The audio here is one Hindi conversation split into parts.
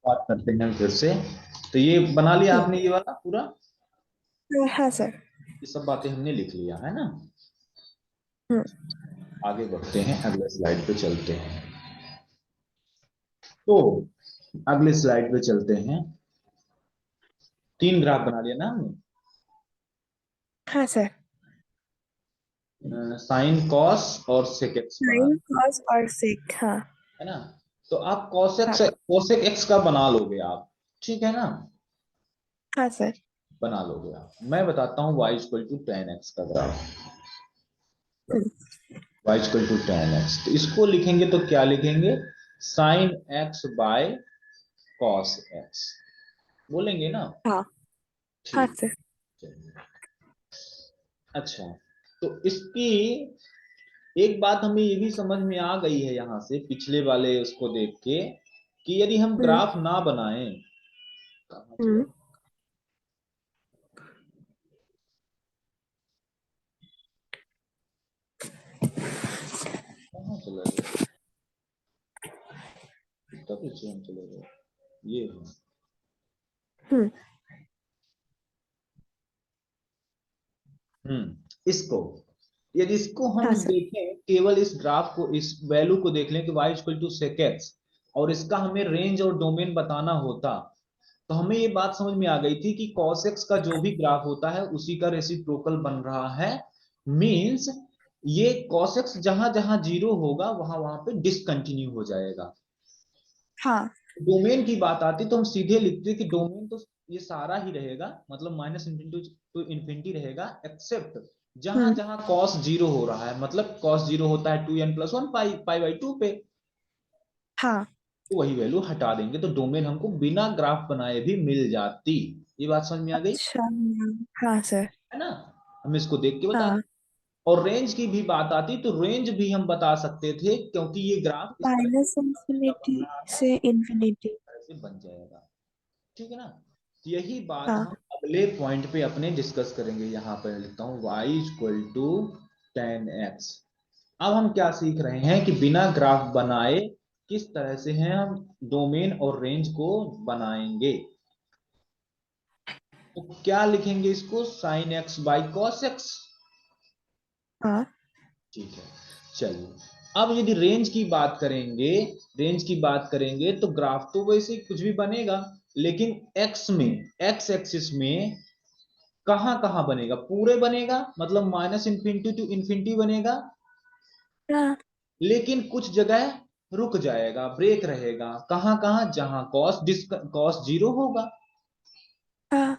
बात करते हैं फिर से। तो ये बना लिया आपने ये वाला पूरा, हाँ सर। ये सब बातें हमने लिख लिया है ना। हम्म। आगे बढ़ते हैं, अगले स्लाइड पे चलते हैं। तो अगले स्लाइड पे चलते हैं। 3 ग्राफ बना लिया ना हमने, हाँ सर। साइन कॉस और सेक एक्स बना, साइन कॉस और सेक। हाँ। है ना। तो आप कॉस हाँ। एक्स कोसेक एक्स का बना लोगे आप, ठीक है ना। हाँ सर। बना लोगे आप। मैं बताता हूँ y equal to ten X का ग्राफ। हम्म। y equal to ten X, तो इसको लिखेंगे तो क्या लिखेंगे, sine X by cos X बोलेंगे ना। हाँ। हाँ ठीक। सर। चलिए। अच्छा, तो इसकी एक बात हमें ये भी समझ में आ गई है यहां से पिछले वाले उसको देख के, कि यदि हम हम्म। ग्राफ ना बनाएं, कहाँ चला हम्म। कहाँ चला गया, कितना पीछे हम चले गए, ये है। हम्म। इसको, यदि इसको हम हाँ सर। देखें, केवल इस ग्राफ को, इस वैल्यू को देख लें कि y equal to sec x, और इसका हमें रेंज और डोमेन बताना होता, तो हमें ये बात समझ में आ गई थी कि cos x का जो भी ग्राफ होता है उसी का रेसिप्रोकल बन रहा है। मींस ये cos x जहां जहां जीरो होगा वहां वहां पे डिसकंटिन्यू हो जाएगा। हाँ। डोमेन की बात आती तो हम सीधे लिखते कि डोमेन तो ये सारा ही रहेगा, मतलब माइनस इंफिनिटी टू इन्फिनिटी रहेगा, एक्सेप्ट जहां हम्म। जहां cos जीरो हो रहा है, मतलब cos जीरो होता है 2n+1 पाई पाई बाई 2 पे, हाँ। तो वही वैल्यू हटा देंगे तो डोमेन हमको बिना ग्राफ बनाए भी मिल जाती। ये बात समझ में आ गई, अच्छा। हाँ सर। है ना। हम इसको देख के बता दें। हाँ। और रेंज की भी बात आती तो रेंज भी हम बता सकते थे, क्योंकि ये ग्राफ इस तरह माइनस का इंफिनिटी बन रहा है, से इंफिनिटी। इस तरह से बन जाएगा, ठीक है ना। तो यही बात हाँ। हम अगले पॉइंट पे अपने डिस्कस करेंगे। यहाँ पर लिखता हूँ y equal to ten x. अब हम क्या सीख रहे हैं कि बिना ग्राफ बनाए किस तरह से हैं हम डोमेन और रेंज को बनाएंगे। तो क्या लिखेंगे इसको, sine x by cos x, हाँ। ठीक है। चलिए, अब यदि रेंज की बात करेंगे, रेंज की बात करेंगे तो ग्राफ तो वैसे कुछ भी बनेगा, लेकिन एक्स में, एक्स एक्सिस में कहां कहां बनेगा, पूरे बनेगा, मतलब माइनस इंफिनिटी टू इंफिनिटी बनेगा, हाँ। लेकिन कुछ जगह रुक जाएगा, ब्रेक रहेगा, कहां कहां, जहां कॉस जीरो होगा। हाँ।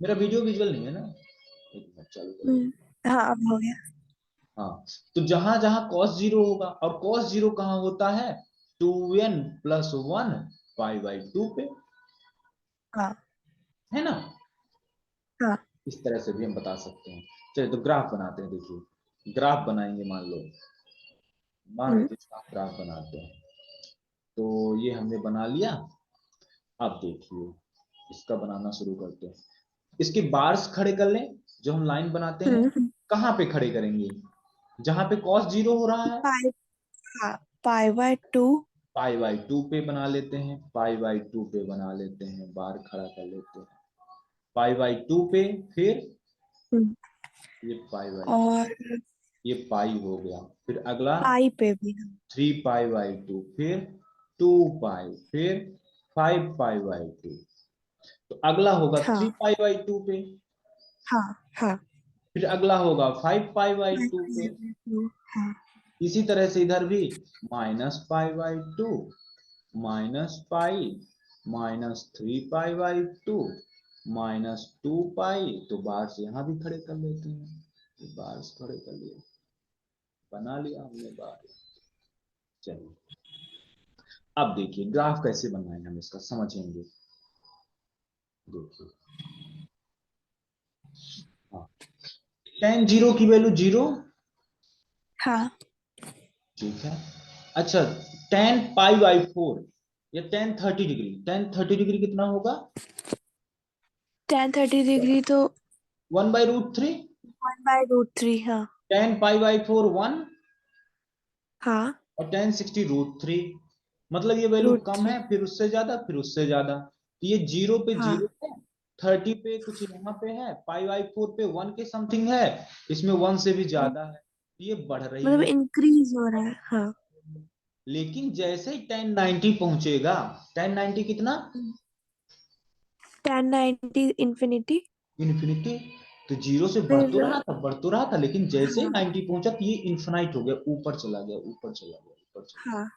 मेरा वीडियो विजुअल नहीं है ना, एक मिनट चालू करिए। हम्म। हाँ अब हो गया। हाँ, तो जहां जहां कॉस जीरो होगा, और कॉस जीरो कहां होता है, 2n+1 पाई बाई 2 पे, हाँ। है ना। हाँ। इस तरह से भी हम बता सकते हैं। चलिए, तो ग्राफ बनाते हैं। देखिए, ग्राफ बनाएंगे, मान हम्म। लीजिए इसका ग्राफ बनाते हैं। तो ये हमने बना लिया। अब देखिए, इसका बनाना शुरू करते हैं। इसके बार्स खड़े कर लें, जो हम लाइन बनाते हैं, हम्म। कहां पे खड़े करेंगे, जहां पे कॉस जीरो हो रहा है, पाई। हाँ। Pi by two. Pi by 2 पे बना लेते हैं, पाई बाई 2 पे बना लेते हैं, बार खड़ा कर लेते हैं, पाई बाई 2 पे, फिर हम्म। ये पाई बाई, और ये पाई हो गया, फिर अगला पाई पे भी हम। 3 पाई बाई 2, फिर 2 पाई, फिर 5 पाई बाई 2, तो अगला होगा थ्री हाँ। पाई बाई टू पे, हाँ। हाँ। फिर अगला होगा 5 पाई बाई 2 पे। हाँ। इसी तरह से इधर भी -pi by 2, -pi, -3 pi by 2, -2 पाई, तो बार्स यहाँ भी खड़े कर लेते हैं। तो बार्स खड़े कर लिए, बना लिया हमने बार। चलिए, अब देखिए ग्राफ कैसे बनाए हम इसका समझेंगे। देखिए, हाँ, टेन जीरो की वैल्यू जीरो, हाँ। ठीक है। अच्छा, tan π/4 या tan 30 डिग्री, tan 30 डिग्री कितना होगा, tan 30 डिग्री तो 1/√3, 1/√3। हाँ। tan π/4 1, हाँ। और tan 60√3, मतलब ये वैल्यू रूट कम 3। है, फिर उससे ज्यादा, फिर उससे ज्यादा। तो ये 0 पे हाँ 0 है, 30 पे कुछ यहाँ पे है, पाई/4 पे 1 के समथिंग है, इसमें 1 से भी हाँ, ज्यादा है, तो ये बढ़ रही मतलब है। इंक्रीज हो रहा है। हाँ। लेकिन जैसे ही 1090 पहुंचेगा, 1090 कितना, 1090 इंफिनिटी। इन्फिनिटी, तो 0 से बढ़ तो फिर रहा था, बढ़ तो रहा था, लेकिन जैसे ही हाँ 90 पहुंचा तो ये इन्फिनाइट हो गया, ऊपर चला गया, ऊपर चला गया, ऊपर चला गया। हाँ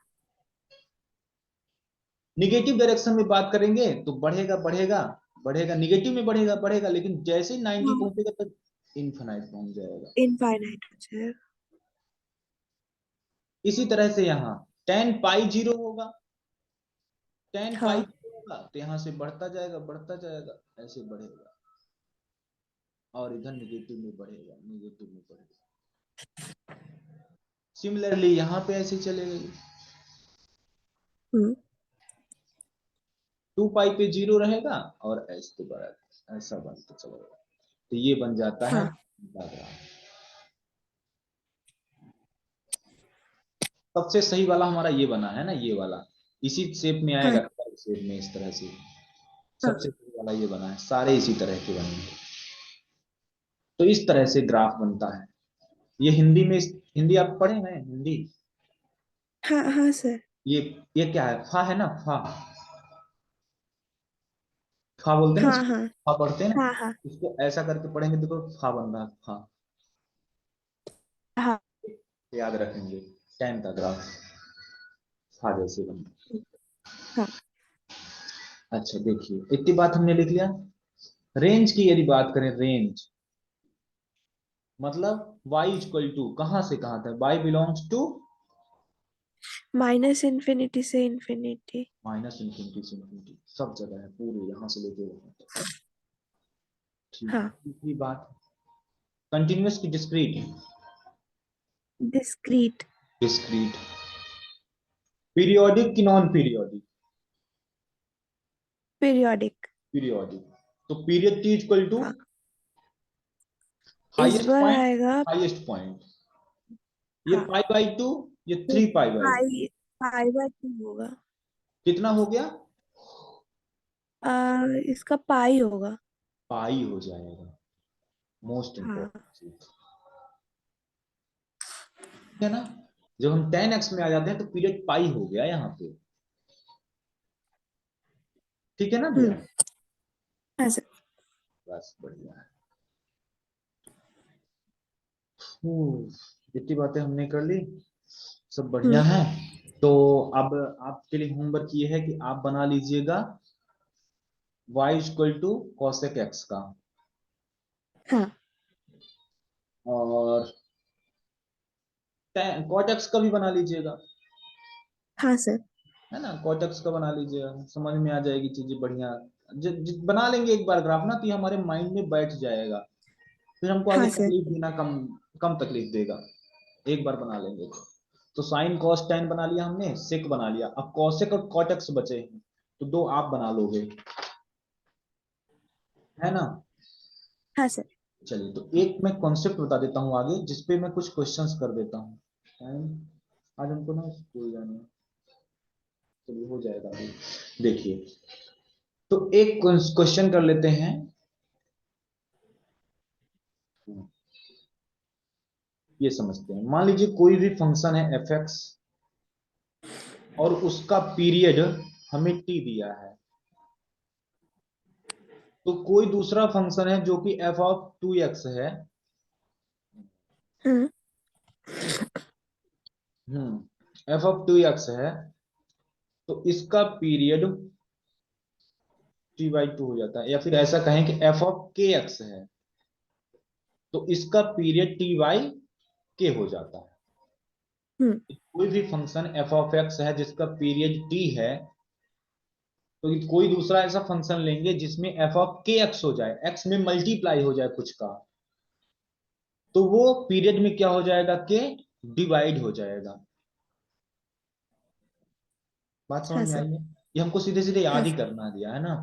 निगेटिव डायरेक्शन में बात करेंगे तो बढ़ेगा बढ़ेगा बढ़ेगा, निगेटिव में बढ़ेगा बढ़ेगा, लेकिन जैसे ही 90 हाँ, पहुंचेगा तब इनफाइनाइट पहुंच जाएगा। इनफाइनाइट हो जाएगा। इसी तरह से यहाँ 10 पाई 0 होगा, 10 पाई हाँ 0 होगा, तो यहाँ से बढ़ता जाएगा, ऐसे बढ़ेगा, और इधर निगेटिव में बढ़ेगा, निगेटिव में बढ़ेगा। सिमिलरली यहाँ पे ऐसे चलेगा, हम्म 2 पाई पे 0 रहेगा, और ऐसे बढ़ेगा, ऐसा बनता चलेगा, तो ये बन जाता है हाँ डायग्राम। सबसे सही वाला हमारा ये बना है ना, ये वाला, इसी शेप में हाँ आएगा, शेप में इस तरह से। हाँ सबसे सही वाला ये बना है, सारे इसी तरह के बनेंगे। तो इस तरह से ग्राफ बनता है। ये हिंदी में, हिंदी आप पढ़े हैं हिंदी? हाँ हाँ सर। ये ये क्या है, फा है ना, फा, फा बोलते हैं ना हाँ इसको, हाँ फा पढ़ते हैं ना, हाँ हाँ इसको ऐसा करके पढ़ेंगे, देखो फा बन रहा है, फा, हाँ याद रखेंगे, टेन का ग्राफ फा जैसे बन। हाँ अच्छा देखिए, इतनी बात हमने लिख लिया। रेंज की यदि बात करें, रेंज मतलब y इक्वल टू कहां से कहां तक, y belongs to minus infinity से इन्फिनिटी। -इनफिनिटी से इनफिनिटी, सब जगह है, पूरे यहां से लेके वहां तक। ठीक है, हाँ दूसरी बात, कंटिन्यूअस की डिस्क्रीट, डिस्क्रीट। डिस्क्रीट, पीरियोडिक की नॉन पीरियोडिक, पीरियोडिक। पीरियोडिक, तो पीरियड t इक्वल टू हाँ इस हाईएस्ट बार पॉइंट, आएगा। हाईएस्ट पॉइंट, ये हाँ पाई/2, ये तो 3 पाई/2, पाई पाई बाय 2 होगा। कितना हो गया, इसका पाई होगा। पाई हो जाएगा, मोस्ट हाँ इंपॉर्टेंट चीज है ना। जब हम 10x में आ जाते हैं तो पीरियड पाई हो गया यहाँ पे, ठीक है ना भैया। हाँ सर। बस बढ़िया है। इतनी बातें हमने कर ली, सब बढ़िया हम्म है। तो अब आपके लिए होमवर्क ये है कि आप बना लीजिएगा y equal to cosec x का, हाँ और cot x का भी बना लीजिएगा, हाँ सर। है ना, cot x का बना लीजिएगा, समझ में आ जाएगी चीजें बढ़िया। बना लेंगे एक बार ग्राफ ना, तो ये हमारे माइंड में बैठ जाएगा, फिर हमको आगे हाँ सर। तकलीफ देना कम, कम तकलीफ देगा, एक बार बना लेंगे तो साइन कॉस टेन बना लिया हमने, सेक बना लिया, अब कॉसेक और कॉटेक्स बचे हैं, तो दो आप बना लोगे, है ना। हाँ सर। चलिए, तो एक मैं कॉन्सेप्ट बता देता हूँ आगे, जिसपे मैं कुछ क्वेश्चंस कर देता हूँ। आज हमको ना स्कूल जाना है, चलिए हो जाएगा अभी। देखिए, तो एक क्वेश्चन कर लेते हैं। ये समझते हैं, मान लीजिए कोई भी फंक्शन है एफ एक्स, और उसका पीरियड हमें टी दिया है, तो कोई दूसरा फंक्शन है जो कि f(2x) है, हम्म f(2x) है, तो इसका पीरियड t/2 हो जाता है, या फिर ऐसा कहें कि f(kx) है, तो इसका पीरियड t/k हो जाता है। हम्म कोई भी फंक्शन f(x) है जिसका पीरियड t है, तो कोई दूसरा ऐसा फंक्शन लेंगे जिसमें f(kx) हो जाए, x में मल्टीप्लाई हो जाए कुछ का, तो वो पीरियड में क्या हो जाएगा, के डिवाइड हो जाएगा। बात समझ हाँ में सर। आई है? ये हमको सीधे सीधे हाँ याद ही सर। करना दिया है ना,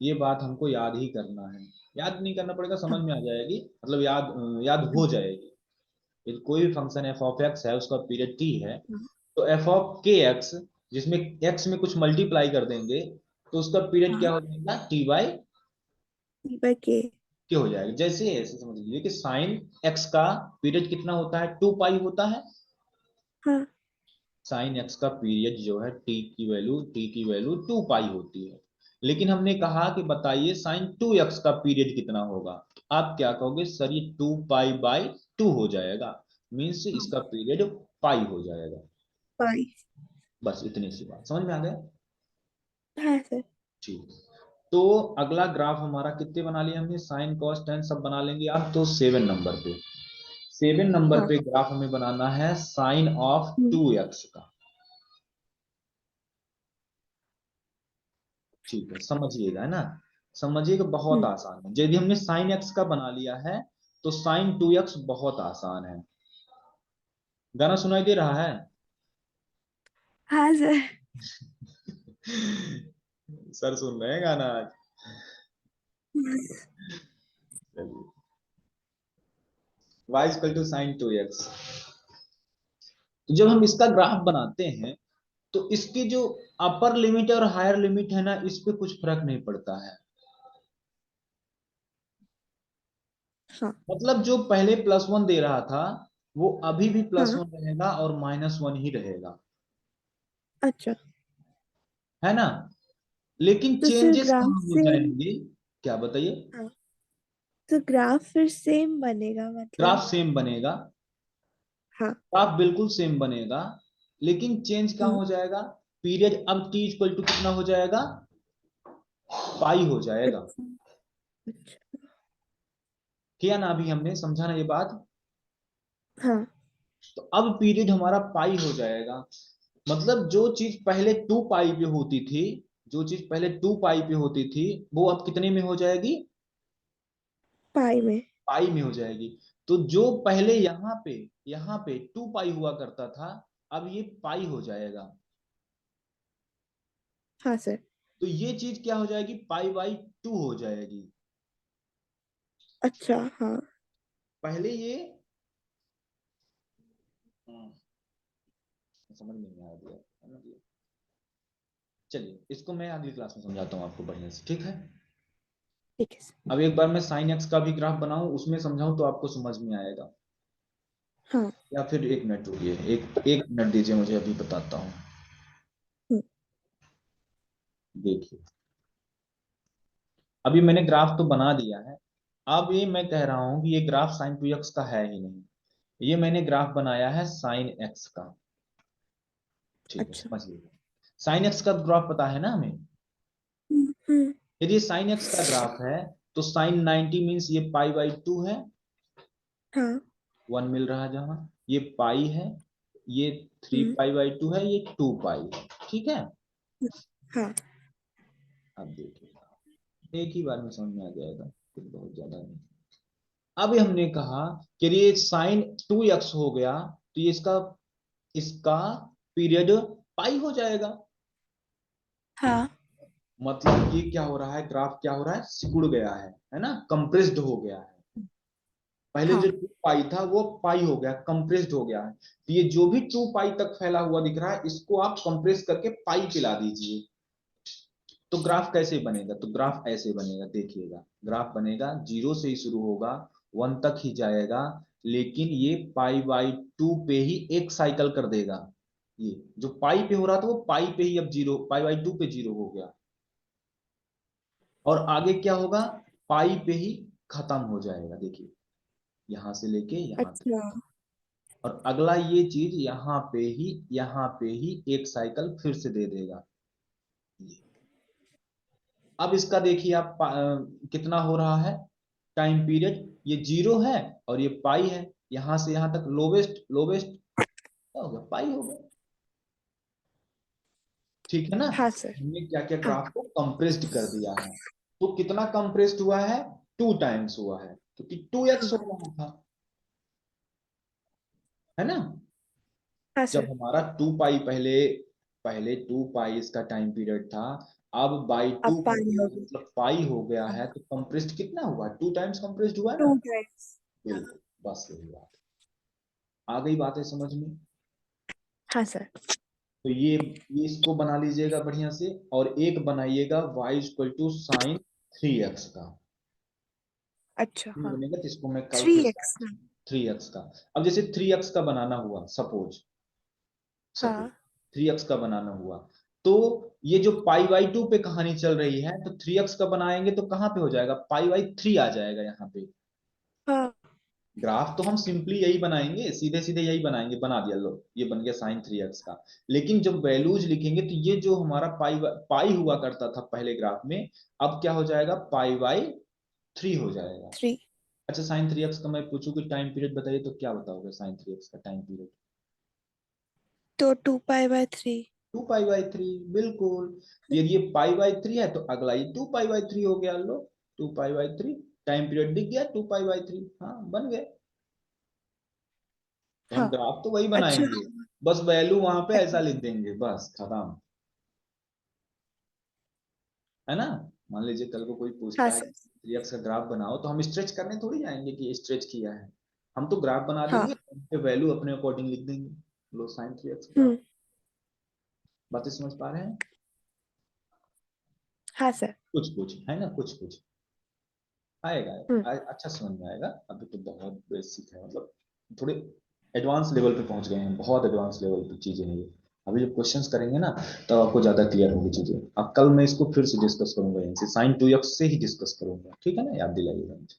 ये बात हमको याद ही करना है, याद नहीं करना पड़ेगा, समझ में आ जाएगी, मतलब याद हो जाएगी। यदि कोई भी फंक्शन एफ ऑफ एक्स है, उसका पीरियड टी है, हाँ तो एफ ऑफ के एक्स जिसमें x में कुछ मल्टीप्लाई कर देंगे तो उसका पीरियड क्या हाँ, हो जाएगा, T/K। के हो जाएगा। जैसे ऐसे समझ लीजिए कि साइन x का पीरियड कितना होता है, 2 पाई होता है। हाँ, साइन x का पीरियड जो है t की वैल्यू 2 पाई होती है। लेकिन हमने कहा कि बताइए साइन 2x का पीरियड कितना होगा, तो आप क्या कहोगे, सर ये 2 पाई/2 हो जाएगा, मीन्स इसका पीरियड पाई हो जाएगा। पाई। बस इतनी सी बात समझ में आ गया। हाँ सर। ठीक, तो अगला ग्राफ हमारा कितने बना लिया हमने, साइन कॉस टेन सब बना लेंगे आप, तो 7 नंबर पे, 7 नंबर हाँ। पे ग्राफ हमें बनाना है साइन ऑफ हम्म, 2x का। ठीक है, समझिएगा, है ना, समझिएगा, बहुत हम्म, आसान है। यदि हमने साइन एक्स का बना लिया है तो साइन 2x बहुत आसान है। गाना सुनाई दे रहा है? हाँ सर। सर सुन रहे हैं गाना आज? y equal to sine 2x। तो जब हम इसका ग्राफ बनाते हैं तो इसकी जो अपर लिमिट और हायर लिमिट है ना, इस पे कुछ फर्क नहीं पड़ता है। हाँ। मतलब जो पहले +1 दे रहा था वो अभी भी हाँ। +1 रहेगा और -1 ही रहेगा, अच्छा। है ना। लेकिन तो सर चेंजेस ग्राफ कहाँ हो सेम। जाएंगे, क्या बताइए। हाँ, तो ग्राफ फिर सेम बनेगा ग्राफ मतलब। सेम बनेगा, हाँ। ग्राफ बिल्कुल सेम बनेगा, लेकिन चेंज क्या हम्म, हो जाएगा, पीरियड अब t इक्वल टू कितना हो जाएगा, पाई हो जाएगा। अच्छा। अच्छा। किया ना, अभी हमने समझा ना ये बात। हाँ। तो अब पीरियड हमारा पाई हो जाएगा, मतलब जो चीज पहले 2 पाई पे होती थी, जो चीज पहले 2 पाई पे होती थी वो अब कितने में हो जाएगी, पाई में। पाई में हो जाएगी। तो जो पहले यहाँ पे 2 पाई हुआ करता था, अब ये पाई हो जाएगा। हाँ सर। तो ये चीज क्या हो जाएगी, पाई/2 हो जाएगी। अच्छा। हाँ। पहले ये समझ में नहीं आ दिया है ना ये। चलिए इसको मैं अगली क्लास में समझाता हूँ आपको बढ़िया से, ठीक है। ठीक है सर। अब एक बार मैं साइन एक्स का भी ग्राफ बनाऊं, उसमें समझाऊं तो आपको समझ में आएगा। हाँ। या फिर 1 मिनट रुकिए, एक मिनट दीजिए मुझे, अभी बताता हूँ। हम्म, देखिए, अभी मैंने ग्राफ तो बना दिया है। अब ये मैं कह रहा हूँ कि ये ग्राफ साइन 2x का है ही नहीं, ये मैंने ग्राफ बनाया है साइन एक्स का। ठीक है, अच्छा। समझ लीजिए, साइन एक्स का ग्राफ पता है ना हमें। हम्म। यदि साइन एक्स का ग्राफ है तो साइन 90 मीन्स ये पाई/2 है, हाँ। 1 मिल रहा है जहां, ये पाई है, ये थ्री हम्म। पाई/2 है, ये 2 पाई है, ठीक है। हाँ। अब देखिए एक ही बार में समझ में आ जाएगा, कुछ बहुत ज्यादा नहीं। अब हमने कहा कि ये साइन 2x हो गया, तो ये इसका इसका पीरियड पाई हो जाएगा। हाँ। मतलब ये क्या हो रहा है, ग्राफ क्या हो रहा है, सिकुड़ गया है ना, कंप्रेस्ड हो गया है। पहले जो हाँ। 2 पाई था वो पाई हो गया, कंप्रेस्ड हो गया है। तो ये जो भी 2 पाई तक फैला हुआ दिख रहा है, इसको आप कंप्रेस करके पाई पे ला दीजिए। तो ग्राफ कैसे बनेगा, तो ग्राफ ऐसे बनेगा, देखिएगा, ग्राफ बनेगा 0 से ही शुरू होगा, 1 तक ही जाएगा, लेकिन ये पाई/2 पे ही एक साइकिल कर देगा। ये जो पाई पे हो रहा था वो पाई पे ही अब 0, पाई/2 पे 0 हो गया, और आगे क्या होगा, पाई पे ही खत्म हो जाएगा। देखिए, यहां से लेके यहां तक, अच्छा। और अगला ये चीज यहाँ पे ही एक साइकिल फिर से दे देगा। अब इसका देखिए आप कितना हो रहा है टाइम पीरियड, ये 0 है और ये पाई है, यहां से यहां तक लोवेस्ट लोवेस्ट क्या हो गया, पाई हो गया। ठीक है ना, हाँ सर। हमने क्या क्या हाँ। ग्राफ को कंप्रेस्ड कर दिया है। तो कितना कंप्रेस्ड हुआ है, 2 टाइम्स हुआ है, क्योंकि 2x हो हाँ। रहा था, है ना। हाँ जब सर। हमारा 2 पाई पहले पहले 2 पाई इसका टाइम पीरियड था, अब बाई अब 2 कर पानी दिया हो है, गई। मतलब पाई हो गया हाँ। है, तो कंप्रेस्ड कितना हुआ, 2 टाइम्स कंप्रेस्ड हुआ है टू ना। टाइम्स। हाँ। बिल्कुल, बस यही बात, आ गई बातें समझ में। हाँ सर। तो ये इसको बना लीजिएगा बढ़िया से, और एक बनाइएगा y equal to sign 3x का। अच्छा ये हाँ। बनेगा, तो इसको मैं कल फिर 3x ना। 3x का। अब जैसे 3x का बनाना हुआ, सपोज सपोज हाँ 3x का बनाना हुआ, तो ये जो पाई बाई 2 पे कहानी चल रही है, तो 3x का बनाएंगे तो कहाँ पे हो जाएगा, पाई बाई 3 आ जाएगा यहाँ पे। हाँ ग्राफ तो हम सिंपली यही बनाएंगे, सीधे सीधे यही बनाएंगे, बना दिया लो, ये बन गया साइन 3x का। लेकिन जब वैल्यूज लिखेंगे तो ये जो हमारा पाई पाई हुआ करता था पहले ग्राफ में, अब क्या हो जाएगा, पाई बाई 3 हो जाएगा। 3। अच्छा, साइन 3x का मैं पूछूं कि टाइम पीरियड बताइए, तो क्या बताओगे साइन 3x का टाइम पीरियड? तो 2 पाई बाय 3। 2 पाई बाई 3, बिल्कुल। यदि ये पाई बाई 3 है तो अगला ये 2 पाई बाई 3 हो गया लो। 2 पाई बाई 3, टाइम पीरियड दिख गया 2 पाई बाई 3, हाँ बन गए। तो हम हाँ ग्राफ तो वही अच्छा बनाएंगे, बस वैल्यू वहां पे ऐसा अच्छा। लिख देंगे, बस खत्म। है ना? मान लीजिए कल को कोई हाँ पूछता है सर। 3x का ग्राफ बनाओ, तो हम स्ट्रेच करने थोड़ी जाएंगे कि स्ट्रेच किया है। हम तो ग्राफ बना हाँ। देंगे, पे वैल्यू अपने अकॉर्डिंग लिख देंगे। लो साइन 3x ग्राफ। हम्म। बातें समझ पा रहे हैं? हाँ सर। कुछ कुछ है ना, कुछ कुछ आएगा। हम्म। अच्छा समझ में आएगा, अभी तो बहुत बेसिक है, मतलब थोड़े एडवांस लेवल पे पहुंच गए हैं, बहुत एडवांस लेवल पे चीजें हैं ये। अभी जब क्वेश्चंस करेंगे ना, तो आपको ज्यादा क्लियर होगी चीजें। अब कल मैं इसको फिर से डिस्कस करूंगा, इनसे साइन 2x से ही डिस्कस करूंगा, ठीक है ना, याद दिलाइएगा मुझे।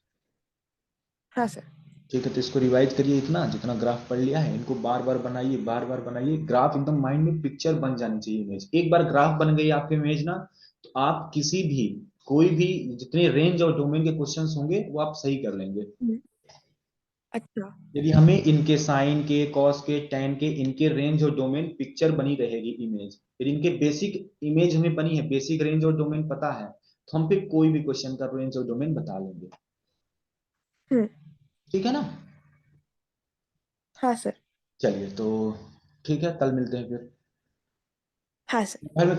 हाँ सर। ठीक है, तो इसको रिवाइज करिए, इतना जितना ग्राफ पढ़ लिया है इनको बार बार बनाइए, बार बार बनाइए। ग्राफ एकदम माइंड में पिक्चर बन जानी चाहिए, इमेज। एक बार ग्राफ बन गई आपकी इमेज ना, तो आप किसी भी, कोई भी, जितने रेंज और डोमेन के क्वेश्चंस होंगे वो आप सही कर लेंगे। हम्म। अच्छा। यदि हमें इनके साइन के, कॉस के, टेन के, इनके रेंज और डोमेन पिक्चर बनी रहेगी, इमेज, फिर इनके बेसिक इमेज हमें बनी है, बेसिक रेंज और डोमेन पता है, तो हम पे कोई भी क्वेश्चन का रेंज और डोमेन बता लेंगे। हम्म। ठीक है ना? हाँ सर। चलिए तो ठीक है, कल मिलते हैं फिर। हाँ सर। घर में